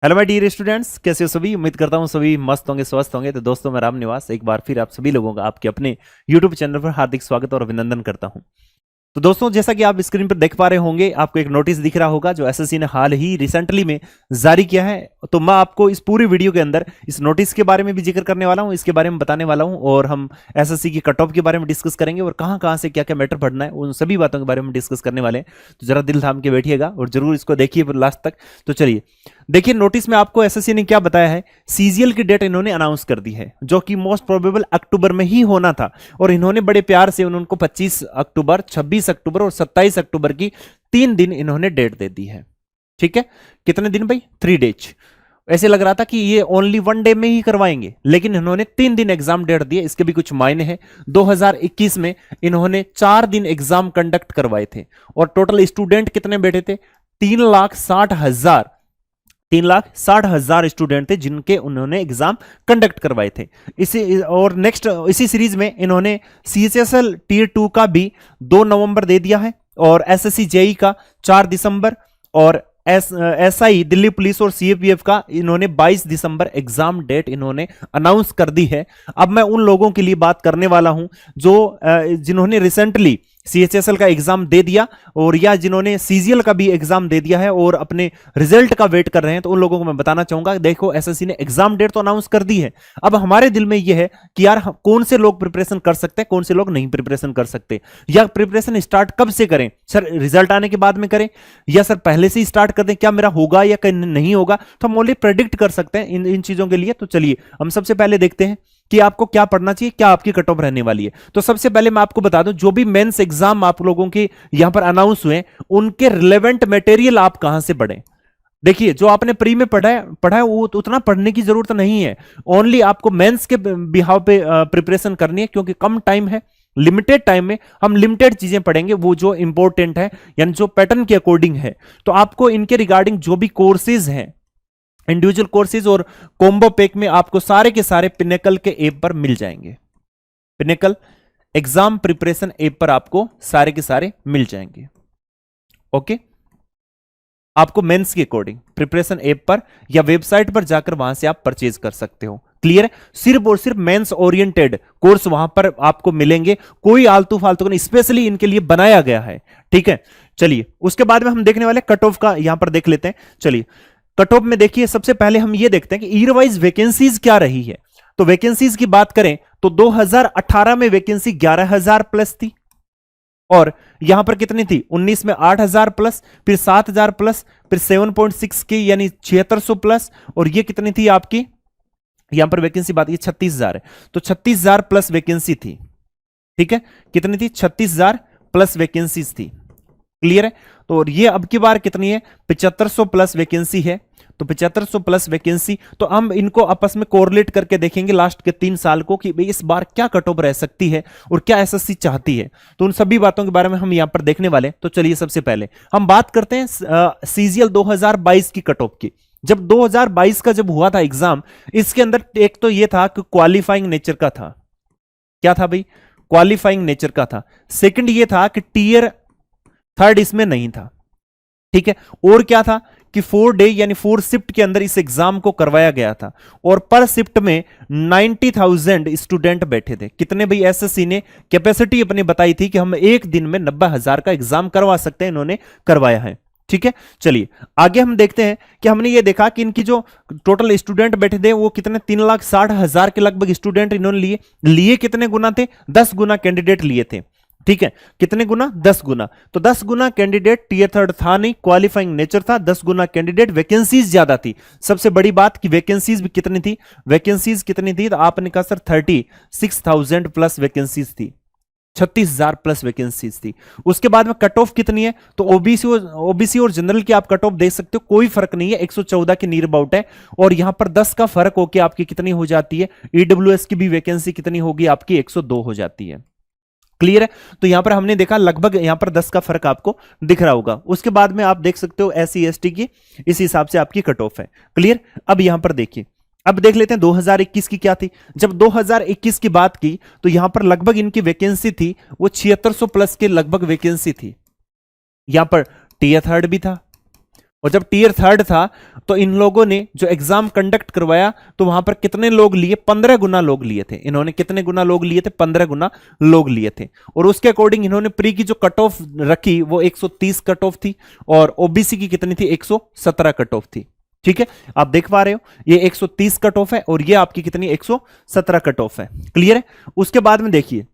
Hello my dear students, कैसे हो सभी। उम्मीद करता हूँ सभी मस्त होंगे, स्वस्थ होंगे। तो दोस्तों, मैं राम निवास एक बार फिर आप सभी लोगों का आपके अपने यूट्यूब चैनल पर हार्दिक स्वागत और अभिनंदन करता हूँ। तो दोस्तों, जैसा कि आप स्क्रीन पर देख पा रहे होंगे, आपको एक नोटिस दिख रहा होगा जो एसएससी ने हाल ही रिसेंटली में जारी किया है। तो मैं आपको इस पूरी वीडियो के अंदर इस नोटिस के बारे में भी जिक्र करने वाला हूं, इसके बारे में बताने वाला हूं, और हम एसएससी की कट ऑफ के बारे में डिस्कस करेंगे और कहां कहां से क्या क्या मैटर पढ़ना है उन सभी बातों के बारे में डिस्कस करने वाले हैं। तो जरा दिल थाम के बैठिएगा और जरूर इसको देखिए लास्ट तक। तो चलिए देखिए, नोटिस में आपको एसएससी ने क्या बताया है। सीजीएल की डेट इन्होंने अनाउंस कर दी है, जो कि मोस्ट प्रोबेबल अक्टूबर में ही होना था। और इन्होंने बड़े प्यार से उनको 25 अक्टूबर, 26 अक्टूबर और 27 अक्टूबर की 3 दिन इन्होंने डेट दे दी है। ठीक है, कितने दिन भाई? 3 डेज। ऐसे लग रहा था कि ये ओनली 1 डे में ही करवाएंगे, लेकिन इन्होंने 3 दिन एग्जाम डेट दिए। इसके भी कुछ मायने हैं। 2021 में इन्होंने 4 दिन एग्जाम कंडक्ट करवाए थे और टोटल स्टूडेंट कितने बैठे थे? 3,60,000। 3,60,000 स्टूडेंट थे जिनके उन्होंने एग्जाम कंडक्ट करवाए थे। इसी और नेक्स्ट इसी सीरीज में इन्होंने सीएचएसएल टीयर 2 का भी 2 नवंबर दे दिया है, और एसएससी जेई का 4 दिसंबर, और एसआई दिल्ली पुलिस और सीएपीएफ का इन्होंने 22 दिसंबर एग्जाम डेट इन्होंने अनाउंस कर दी है। अब मैं उन लोगों के लिए बात करने वाला हूं जो जिन्होंने रिसेंटली सीएचएसएल का एग्जाम दे दिया, और या जिन्होंने सीजीएल का भी एग्जाम दे दिया है और अपने रिजल्ट का वेट कर रहे हैं। तो उन लोगों को मैं बताना चाहूंगा, देखो एसएससी ने एग्जाम डेट तो अनाउंस कर दी है। अब हमारे दिल में यह है कि यार कौन से लोग प्रिपरेशन कर सकते हैं, कौन से लोग नहीं प्रिपरेशन कर सकते, या प्रिपरेशन स्टार्ट कब से करें। सर रिजल्ट आने के बाद में करें, या सर पहले से ही स्टार्ट कर दें, क्या मेरा होगा या नहीं होगा। तो हम ऑलरेडी प्रेडिक्ट कर सकते हैं इन चीजों के लिए। तो चलिए हम सबसे पहले देखते हैं कि आपको क्या पढ़ना चाहिए, क्या आपकी कट ऑफ रहने वाली है। तो सबसे पहले मैं आपको बता दूं, जो भी मेंस एग्जाम आप लोगों के यहां पर अनाउंस हुए, उनके रिलेवेंट मटेरियल आप कहां से पढ़ें। देखिए, जो आपने प्री में पढ़ा है वो उतना पढ़ने की जरूरत नहीं है। ओनली आपको मेंस के बिहाव पे प्रिपरेशन करनी है, क्योंकि कम टाइम है, लिमिटेड टाइम में हम लिमिटेड चीजें पढ़ेंगे, वो जो इंपॉर्टेंट है यानी जो पैटर्न के अकॉर्डिंग है। तो आपको इनके रिगार्डिंग जो भी कोर्सेज हैं, इंडिविजुअल कोर्सेज और कॉम्बो पैक में, आपको सारे के सारे पिनेकल के ऐप पर मिल जाएंगे। पिनेकल एग्जाम प्रिपरेशन ऐप पर आपको सारे के सारे मिल जाएंगे। ओके, आपको मेंस के अकॉर्डिंग प्रिपरेशन ऐप पर या वेबसाइट पर जाकर वहां से आप परचेज कर सकते हो। क्लियर है? सिर्फ और सिर्फ मेंस ओरिएंटेड कोर्स वहां पर आपको मिलेंगे, कोई आलतू फालतू नहीं, स्पेशली इनके लिए बनाया गया है। ठीक है, चलिए उसके बाद में हम देखने वाले कट ऑफ का यहां पर देख लेते हैं। चलिए कट ऑफ में देखिए, सबसे पहले हम ये देखते हैं कि ईयर वाइज वैकेंसीज क्या रही है। तो वैकेंसीज की बात करें तो 2018 में वैकेंसी 11,000 प्लस थी, और यहां पर कितनी थी? 19 में 8,000 प्लस, फिर 7,000 प्लस, फिर 7.6 की यानी 7,600 प्लस, और ये कितनी थी आपकी? यहां पर वैकेंसी बात, ये 36,000 है, तो 36,000 प्लस वैकेंसी थी। ठीक है, कितनी थी? 36,000 प्लस वैकेंसीज थी। क्लियर है? तो ये अब की बार कितनी है? 7500 प्लस वैकेंसी है। तो 7500 प्लस वैकेंसी, तो हम इनको आपस में कोरिलेट करके देखेंगे लास्ट के 3 साल को कि भाई इस बार क्या कट ऑफ रह सकती है और क्या एसएससी चाहती है। तो उन सभी बातों के बारे में हम यहां पर देखने वाले। तो चलिए सबसे पहले हम बात करते हैं सीजीएल 2022 की कट ऑफ की। जब 2022 का जब हुआ था एग्जाम, इसके अंदर एक तो यह था कि क्वालिफाइंग नेचर का था। क्या था भाई? क्वालिफाइंग नेचर का था। सेकंड ये था कि टीयर 3 इसमें नहीं था। ठीक है, और क्या था कि 4 डे यानी 4 शिफ्ट के अंदर इस एग्जाम को करवाया गया था, और पर शिफ्ट में 90,000 स्टूडेंट बैठे थे। कितने भाई? एसएससी ने कैपेसिटी अपनी बताई थी कि हम एक दिन में 90,000 का एग्जाम करवा सकते हैं, इन्होंने करवाया है। ठीक है, चलिए आगे हम देखते हैं कि हमने ये देखा कि इनकी जो टोटल स्टूडेंट बैठे थे वो कितने? 3,60,000 के लगभग स्टूडेंट इन्होंने लिए कितने गुना थे? 10 गुना कैंडिडेट लिए थे। ठीक है, कितने गुना? 10 गुना। तो 10 गुना कैंडिडेट टीयर 3 था नहीं, क्वालिफाइंग नेचर था। 10 गुना कैंडिडेट, वैकेंसीज ज्यादा थी। सबसे बड़ी बात कि वैकेंसीज भी कितनी थी? वैकेंसीज कितनी थी? तो आपने कहा सर 36,000 प्लस वैकेंसीज थी, 36,000 प्लस वैकेंसीज थी। उसके बाद में कट ऑफ कितनी है? तो ओबीसी और जनरल की आप कट ऑफ देख सकते हो, कोई फर्क नहीं है, 114 के नियर अबाउट है। और यहां पर 10 का फर्क होकर आपकी कितनी हो जाती है? ईडब्ल्यूएस की भी वैकेंसी कितनी होगी आपकी? 102 हो जाती है। क्लियर है? तो यहां पर हमने देखा लगभग यहां पर 10 का फर्क आपको दिख रहा होगा। उसके बाद में आप देख सकते हो एससी एसटी की, इस हिसाब से आपकी कट ऑफ है। क्लियर? अब यहां पर देखिए, अब देख लेते हैं 2021 की क्या थी। जब 2021 की बात की तो यहां पर लगभग इनकी वैकेंसी थी वो 7600 प्लस के लगभग वैकेंसी थी। यहां पर टीयर 3 भी था, और जब टीयर थर्ड था तो इन लोगों ने जो एग्जाम कंडक्ट करवाया तो वहां पर कितने लोग लिए, 15 गुना लोग लिए थे। इन्होंने कितने गुना लोग लिए थे, 15 गुना लोग लिए थे। और उसके अकॉर्डिंग इन्होंने प्री की जो कट ऑफ रखी वो 130 कट ऑफ थी, और ओबीसी की कितनी थी, 117 कट ऑफ थी। ठीक है, आप देख पा रहे हो ये 130 कट ऑफ है और ये आपकी कितनी, 117 कट ऑफ है। क्लियर है। उसके बाद में देखिए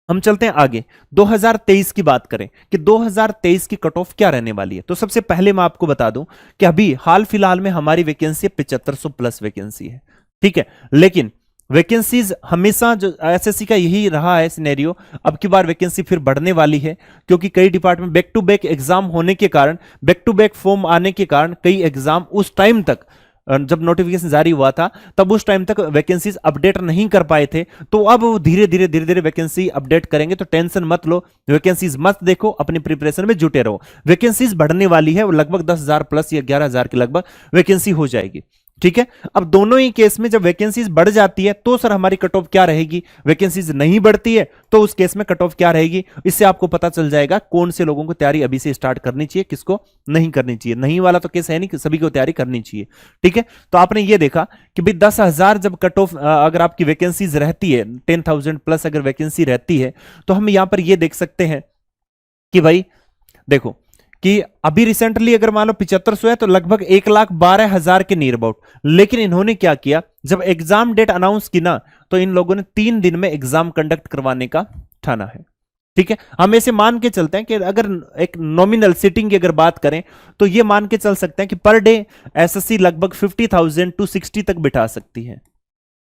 हम चलते हैं आगे, 2023 की बात करें कि 2023 की कट ऑफ क्या रहने वाली है। तो सबसे पहले मैं आपको बता दूं कि अभी हाल फिलहाल में हमारी वैकेंसी 7500 प्लस वैकेंसी है। ठीक है, लेकिन वैकेंसीज हमेशा जो एसएससी का यही रहा है सिनेरियो, अब की बार वैकेंसी फिर बढ़ने वाली है, क्योंकि कई department back to back exam होने के कारण, बैक टू बैक फॉर्म आने के कारण कई एग्जाम उस टाइम तक, जब नोटिफिकेशन जारी हुआ था तब उस टाइम तक वैकेंसीज अपडेट नहीं कर पाए थे। तो अब वो धीरे धीरे वैकेंसी अपडेट करेंगे, तो टेंशन मत लो, वैकेंसीज मत देखो, अपनी प्रिपरेशन में जुटे रहो। वैकेंसीज बढ़ने वाली है, वो लगभग 10,000 प्लस या 11,000 के लगभग वैकेंसी हो जाएगी। ठीक है, अब दोनों ही केस में जब वैकेंसीज बढ़ जाती है तो सर हमारी कट ऑफ क्या रहेगी, वैकेंसीज नहीं बढ़ती है तो उस केस में कट ऑफ क्या रहेगी। इससे आपको पता चल जाएगा कौन से लोगों को तैयारी अभी से स्टार्ट करनी चाहिए, किसको नहीं करनी चाहिए। नहीं वाला तो केस है नहीं, सभी को तैयारी करनी चाहिए। ठीक है, तो आपने ये देखा कि भाई 10,000 जब कट ऑफ अगर आपकी वैकेंसीज रहती है, 10,000 प्लस अगर वैकेंसी रहती है, तो हम यहां पर ये देख सकते हैं कि भाई देखो कि अभी रिसेंटली अगर मान लो 7500 है तो लगभग 1,12,000 के नियर अबाउट। लेकिन इन्होंने क्या किया, जब एग्जाम डेट अनाउंस की ना तो इन लोगों ने 3 दिन में एग्जाम कंडक्ट करवाने का ठाना है। ठीक है, हम ऐसे मान के चलते हैं कि अगर एक नॉमिनल सिटिंग की अगर बात करें तो ये मान के चल सकते हैं कि पर डे एसएससी लगभग 50,000 टू 60 तक बिठा सकती है।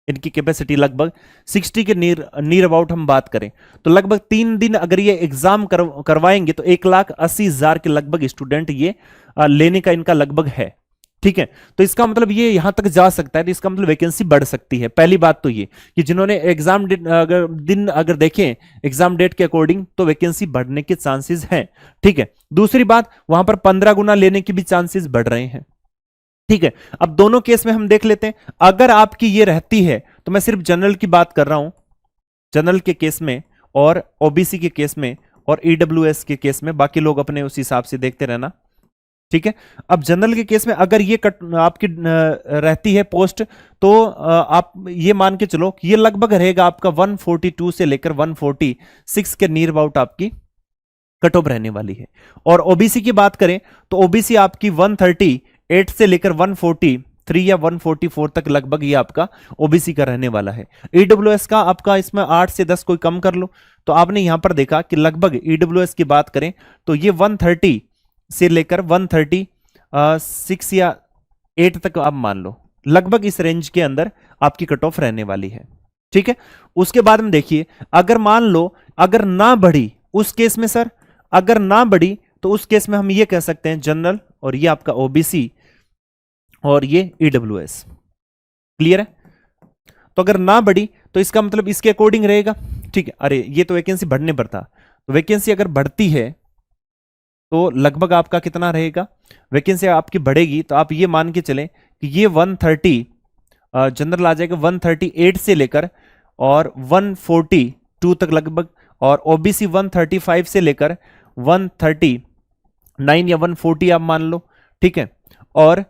इनकी कैपेसिटी लगभग 60 के नियर अबाउट हम बात करें तो लगभग 3 दिन अगर ये एग्जाम करवाएंगे तो 1,80,000 के लगभग स्टूडेंट ये लेने का इनका लगभग है। ठीक है, तो इसका मतलब ये यहां तक जा सकता है, तो इसका मतलब वैकेंसी बढ़ सकती है। पहली बात तो ये कि जिन्होंने एग्जाम अगर देखें एग्जाम डेट के अकॉर्डिंग तो वैकेंसी बढ़ने के चांसेस हैं। ठीक है, दूसरी बात वहां पर 15 गुना लेने के भी चांसेस बढ़ रहे हैं। ठीक है, अब दोनों केस में हम देख लेते हैं। अगर आपकी ये रहती है तो मैं सिर्फ जनरल की बात कर रहा हूं, जनरल के केस में और ओबीसी के केस में और ईडब्ल्यूएस के केस में, बाकी लोग अपने उस हिसाब से देखते रहना। ठीक है, अब जनरल के केस में अगर ये आपकी रहती है पोस्ट तो आप ये मान के चलो कि ये लगभग रहेगा आपका 142 से लेकर 146 के नियर अबाउट आपकी कट ऑफ रहने वाली है। और ओबीसी की बात करें तो ओबीसी आपकी 138 से लेकर 143 या 144 तक लगभग ये आपका ओबीसी का रहने वाला है। ईडब्ल्यूएस का आपका इसमें 8 से 10 कोई कम कर लो तो आपने यहां पर देखा कि लगभग ईडब्ल्यूएस की बात करें तो ये 130 से लेकर 136 या 8 तक आप मान लो, लगभग इस रेंज के अंदर आपकी कट ऑफ रहने वाली है। ठीक है, उसके बाद में देखिए अगर मान लो अगर ना बढ़ी उस केस में सर, अगर ना बढ़ी तो उस केस में हम ये कह सकते हैं जनरल और ये आपका ओबीसी और ये ईडब्ल्यूएस। क्लियर है, तो अगर ना बढ़ी तो इसका मतलब इसके अकॉर्डिंग रहेगा। ठीक है, अरे ये तो वैकेंसी बढ़ने पर था, तो वैकेंसी अगर बढ़ती है तो लगभग आपका कितना रहेगा, वैकेंसी आपकी बढ़ेगी तो आप ये मान के चलें कि ये 130 जनरल आ जाएगा 138 से लेकर और 142 तक लगभग, और ओबीसी 135 से लेकर 139 या 140 आप मान लो। ठीक है, और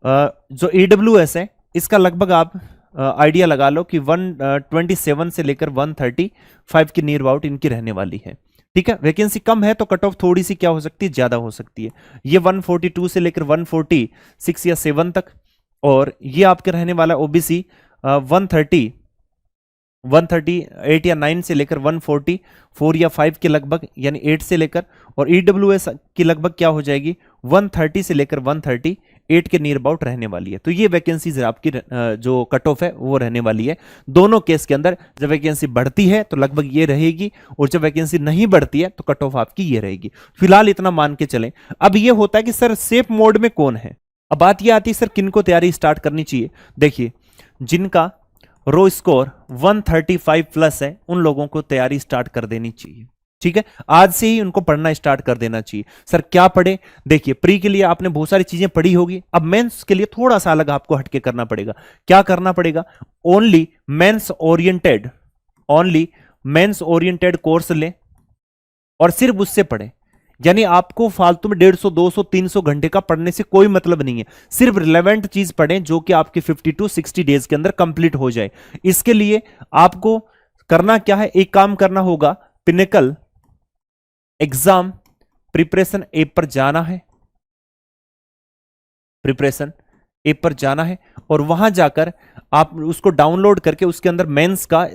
जो ईडब्ल्यूएस है इसका लगभग आप आइडिया लगा लो कि 127 से लेकर 135 के नियर अबाउट इनकी रहने वाली है। ठीक है, वैकेंसी कम है तो कट ऑफ थोड़ी सी क्या हो सकती है, ज्यादा हो सकती है। ये 142 से लेकर 146 या 7 तक, और ये आपके रहने वाला ओबीसी 138 या 9 से लेकर 144 या 5 के लगभग, यानी 8 से लेकर, और ईडब्ल्यूएस की लगभग क्या हो जाएगी 130 से लेकर 138 के नियर अबाउट रहने वाली है। तो ये वैकेंसीज आपकी जो कट ऑफ है वो रहने वाली है। दोनों केस के अंदर जब वैकेंसी बढ़ती है तो लगभग ये रहेगी, और जब वैकेंसी नहीं बढ़ती है तो कट ऑफ आपकी ये रहेगी। फिलहाल इतना मान के चलें। अब ये होता है कि सर सेफ मोड में कौन है, अब बात ये आती है सर किनको तैयारी स्टार्ट करनी चाहिए। देखिए जिनका रो स्कोर 135 प्लस है उन लोगों को तैयारी स्टार्ट कर देनी चाहिए। ठीक है, आज से ही उनको पढ़ना स्टार्ट कर देना चाहिए। सर क्या पढ़े, देखिए प्री के लिए आपने बहुत सारी चीजें पढ़ी होगी, अब मेंस के लिए थोड़ा सा अलग आपको हटके करना पड़ेगा। क्या करना पड़ेगा, ओनली मेंस ओरिएंटेड कोर्स लें और सिर्फ उससे पढ़े। यानी आपको फालतू में 150, 200, 300 घंटे का पढ़ने से कोई मतलब नहीं है। सिर्फ रिलेवेंट चीज पढ़ें जो कि आपके 50 टू 60 डेज के अंदर कंप्लीट हो जाए। इसके लिए आपको करना क्या है, एक काम करना होगा, पिनेकल एग्जाम प्रिपरेशन ऐप पर जाना है, प्रिपरेशन ऐप पर जाना है और वहां जाकर आप उसको डाउनलोड करके उसके अंदर मेंस का,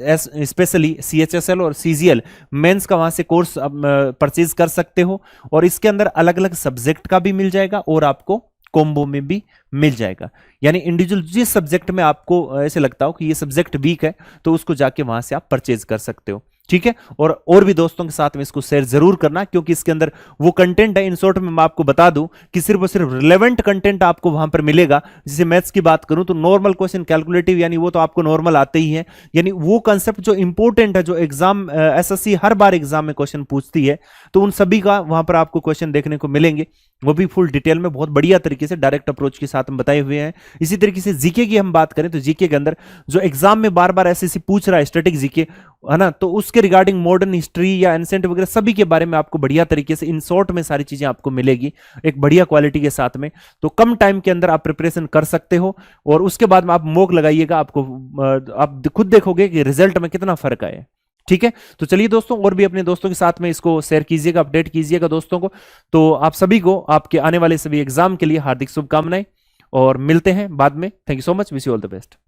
स्पेशली सीएचएसएल और सीजीएल मेंस का वहां से कोर्स परचेज कर सकते हो। और इसके अंदर अलग अलग सब्जेक्ट का भी मिल जाएगा और आपको कॉम्बो में भी मिल जाएगा। यानी इंडिविजुअल जिस सब्जेक्ट में आपको ऐसे लगता हो कि ये सब्जेक्ट वीक है तो उसको जाके वहां से आप परचेज कर सकते हो। ठीक है, और भी दोस्तों के साथ में इसको शेयर जरूर करना, क्योंकि इसके अंदर वो कंटेंट है। इन शॉर्ट में मैं आपको बता दूं कि सिर्फ और सिर्फ रिलेवेंट कंटेंट आपको वहां पर मिलेगा। जैसे मैथ्स की बात करूं तो नॉर्मल क्वेश्चन, कैलकुलेटिव, यानी वो तो आपको नॉर्मल आते ही है। यानी वो कंसेप्ट जो इंपॉर्टेंट है, जो एग्जाम एसएससी हर बार एग्जाम में क्वेश्चन पूछती है, तो उन सभी का वहां पर आपको क्वेश्चन देखने को मिलेंगे, वो भी फुल डिटेल में बहुत बढ़िया तरीके से डायरेक्ट अप्रोच के साथ हम बताए हुए हैं। इसी तरीके से जीके की हम बात करें तो जीके के अंदर जो एग्जाम में बार बार एसएससी पूछ रहा है, स्टैटिक जीके है ना, तो उसके रिगार्डिंग मॉडर्न हिस्ट्री या एंसेंट वगैरह सभी के बारे में आपको बढ़िया तरीके से इन शॉर्ट में सारी चीजें आपको मिलेगी एक बढ़िया क्वालिटी के साथ में। तो कम टाइम के अंदर आप प्रिपरेशन कर सकते हो और उसके बाद में आप मॉक लगाइएगा, आपको आप खुद देखोगे कि रिजल्ट में कितना फर्क आया। ठीक है, तो चलिए दोस्तों, और भी अपने दोस्तों के साथ में इसको शेयर कीजिएगा, अपडेट कीजिएगा दोस्तों को। तो आप सभी को आपके आने वाले सभी एग्जाम के लिए हार्दिक शुभकामनाएं और मिलते हैं बाद में। Thank you so much, wish you all the best.